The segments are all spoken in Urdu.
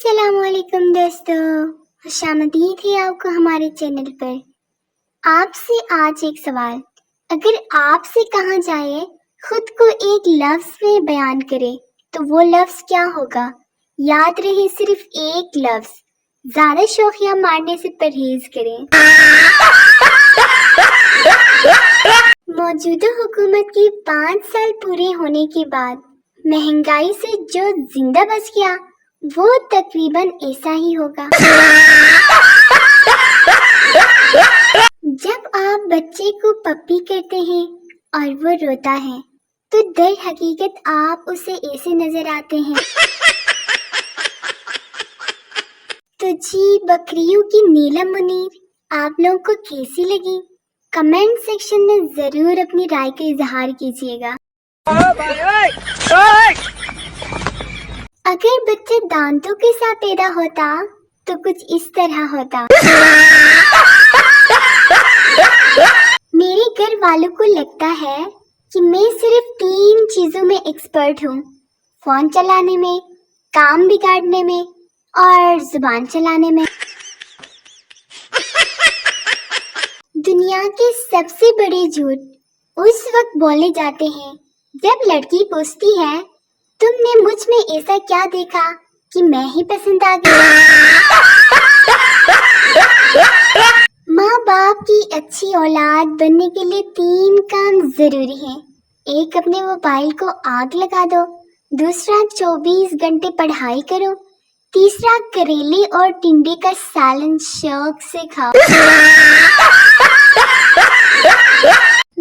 السلام علیکم دوستو، خوش آمدید ہے آپ کو ہمارے چینل پر۔ آپ سے آج ایک سوال، اگر آپ سے کہا جائے خود کو ایک لفظ میں بیان کرے تو وہ لفظ کیا ہوگا؟ یاد رہے صرف ایک لفظ، زیادہ شوخیاں مارنے سے پرہیز کریں۔ موجودہ حکومت کی 5 سال پورے ہونے کے بعد مہنگائی سے جو زندہ بچ گیا وہ تقریباً ایسا ہی ہوگا۔ جب آپ بچے کو پپی کرتے ہیں اور وہ روتا ہے تو در حقیقت آپ اسے ایسے نظر آتے ہیں۔ تو جی بکریوں کی نیلم منیر آپ لوگوں کو کیسی لگی؟ کمنٹ سیکشن میں ضرور اپنی رائے کا اظہار کیجیے گا۔ اگر بچہ دانتوں کے ساتھ پیدا ہوتا تو کچھ اس طرح ہوتا۔ میرے گھر والوں کو لگتا ہے کہ میں صرف 3 چیزوں میں ایکسپرٹ ہوں، فون چلانے میں، کام بگاڑنے میں اور زبان چلانے میں۔ دنیا کے سب سے بڑے جھوٹ اس وقت بولے جاتے ہیں جب لڑکی پوچھتی ہے تم نے مجھ میں ایسا کیا دیکھا کہ میں ہی پسند آ گئی۔ ماں باپ کی اچھی اولاد بننے کے لیے 3 کام ضروری ہیں۔ ایک، اپنے موبائل کو آگ لگا دو۔ دوسرا، 24 گھنٹے پڑھائی کرو۔ تیسرا، کریلے اور ٹنڈے کا سالن شوق سے کھاؤ۔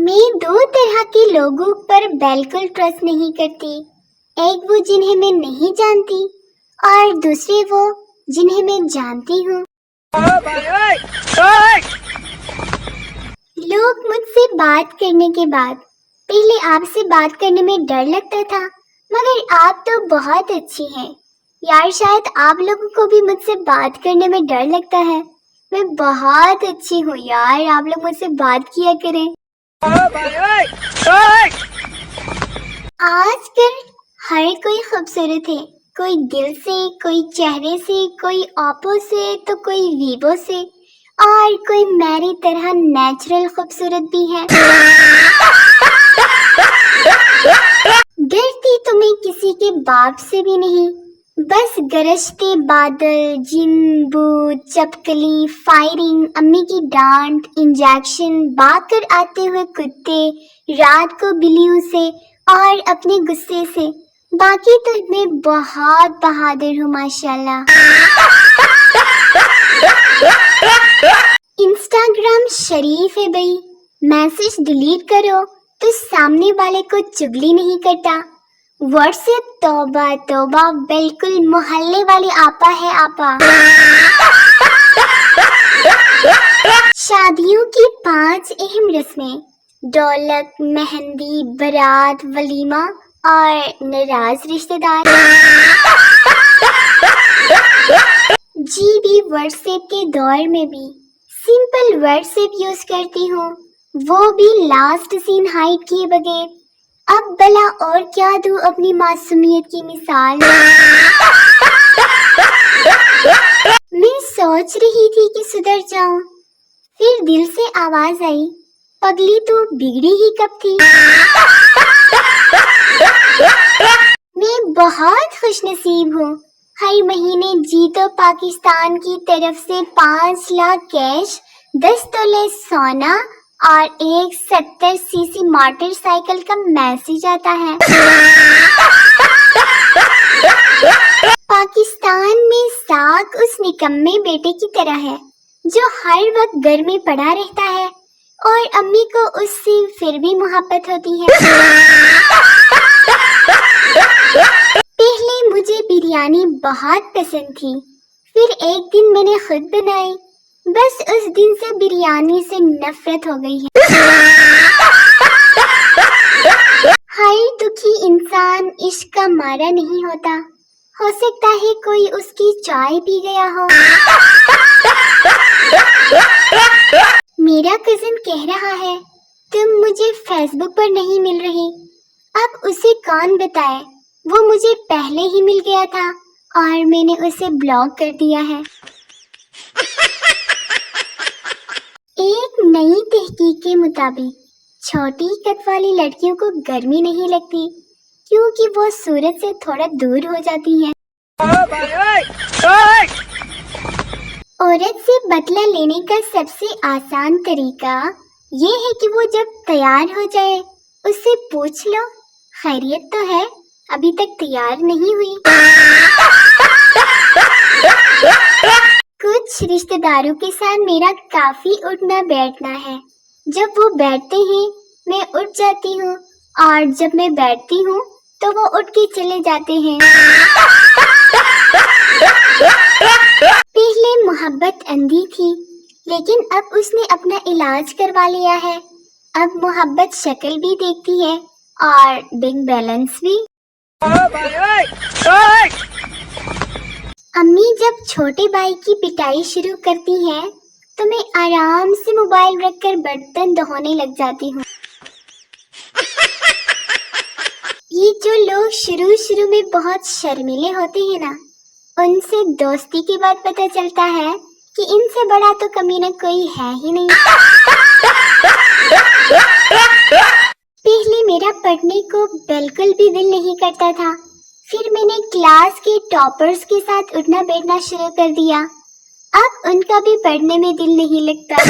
میں 2 طرح کے لوگوں پر بالکل ٹرسٹ نہیں کرتی، ایک وہ جنہیں میں نہیں جانتی اور دوسرے وہ جنہیں میں جانتی ہوں۔ لوگ مجھ سے بات کرنے کے بعد پہلے آپ سے بات کرنے میں ڈر لگتا تھا، مگر آپ تو بہت اچھی ہیں یار، شاید آپ لوگوں کو بھی مجھ سے بات کرنے میں ڈر لگتا ہے۔ میں بہت اچھی ہوں یار، آپ لوگ مجھ سے بات کیا کریں۔ آج کل ہر کوئی خوبصورت ہے، کوئی دل سے، کوئی چہرے سے، کوئی اوپو سے تو کوئی ویوو سے، اور کوئی میری طرح نیچرل خوبصورت بھی ہے۔ ڈرتی تو میں کسی کے باپ سے بھی نہیں، بس گرجتے بادل، جن، بھوت، چپکلی، فائرنگ، امی کی ڈانٹ، انجیکشن، بھاگ کر آتے ہوئے کتے، رات کو بلیوں سے اور اپنے غصے سے۔ باقی تو میں بہت بہادر ہوں ماشاءاللہ۔ انسٹاگرام شریف ہے بھائی، میسج ڈیلیٹ کرو تو سامنے والے کو چغلی نہیں کرتا۔ واٹس ایپ توبہ توبہ، بالکل محلے والی آپا ہے آپا۔ شادیوں کی 5 اہم رسمیں، ڈھولک، مہندی، بارات، ولیمہ اور ناراض رشتہ دار۔ جی بھی واٹس ایپ کے دور میں بھی سمپل واٹس ایپ یوز کرتی ہوں، وہ بھی لاسٹ سین ہائڈ کیے بغیر۔ اب بلا اور کیا دوں اپنی معصومیت کی مثال۔ میں سوچ رہی تھی کہ سدھر جاؤں، پھر دل سے آواز آئی پگلی تو بگڑی ہی کب تھی۔ میں بہت خوش نصیب ہوں، ہر مہینے جیتو پاکستان کی طرف سے 5 لاکھ کیش، 10 تولے سونا اور ایک 70 سی سی موٹر سائیکل کا میسج آتا ہے۔ پاکستان میں ساکھ اس نکمے بیٹے کی طرح ہے جو ہر وقت گھر میں پڑا رہتا ہے اور امی کو اس سے پھر بھی محبت ہوتی ہے۔ پہلے مجھے بریانی بہت پسند تھی، پھر ایک دن میں نے خود بنائی، بس اس دن سے بریانی سے نفرت ہو گئی ہے۔ ہر دکھی انسان عشق کا مارا نہیں ہوتا، ہو سکتا ہے کوئی اس کی چائے پی گیا ہو۔ میرا کزن کہہ رہا ہے تم مجھے فیس بک پر نہیں مل رہی، اب اسے کون بتائے، وہ مجھے پہلے ہی مل گیا تھا اور میں نے اسے بلاک کر دیا ہے۔ ایک نئی تحقیق کے مطابق چھوٹی قد والی لڑکیوں کو گرمی نہیں لگتی کیونکہ وہ سورج سے تھوڑا دور ہو جاتی ہیں۔ عورت سے بدلہ لینے کا سب سے آسان طریقہ یہ ہے کہ وہ جب تیار ہو جائے اس سے پوچھ لو خیریت تو ہے، ابھی تک تیار نہیں ہوئی۔ کچھ رشتہ داروں کے ساتھ میرا کافی اٹھنا بیٹھنا ہے۔ جب وہ بیٹھتے ہیں میں اٹھ جاتی ہوں اور جب میں بیٹھتی ہوں تو وہ اٹھ کے چلے جاتے ہیں۔ پہلے محبت اندھی تھی لیکن اب اس نے اپنا علاج کروا لیا ہے۔ اب محبت شکل بھی دیکھتی ہے اور بینک بیلنس بھی۔ امی جب چھوٹے بھائی کی پٹائی شروع کرتی ہیں تو میں آرام سے موبائل رکھ کر برتن دھونے لگ جاتی ہوں۔ یہ جو لوگ شروع میں بہت شرمیلے ہوتے ہیں نا، ان سے دوستی کے بعد پتہ چلتا ہے کہ ان سے بڑا تو کمینہ کوئی ہے ہی نہیں۔ پہلے میرا پڑھنے کو بالکل بھی دل نہیں کرتا تھا، پھر میں نے کلاس کے ٹاپرز کے ساتھ اٹھنا بیٹھنا شروع کر دیا، اب ان کا بھی پڑھنے میں دل نہیں لگتا۔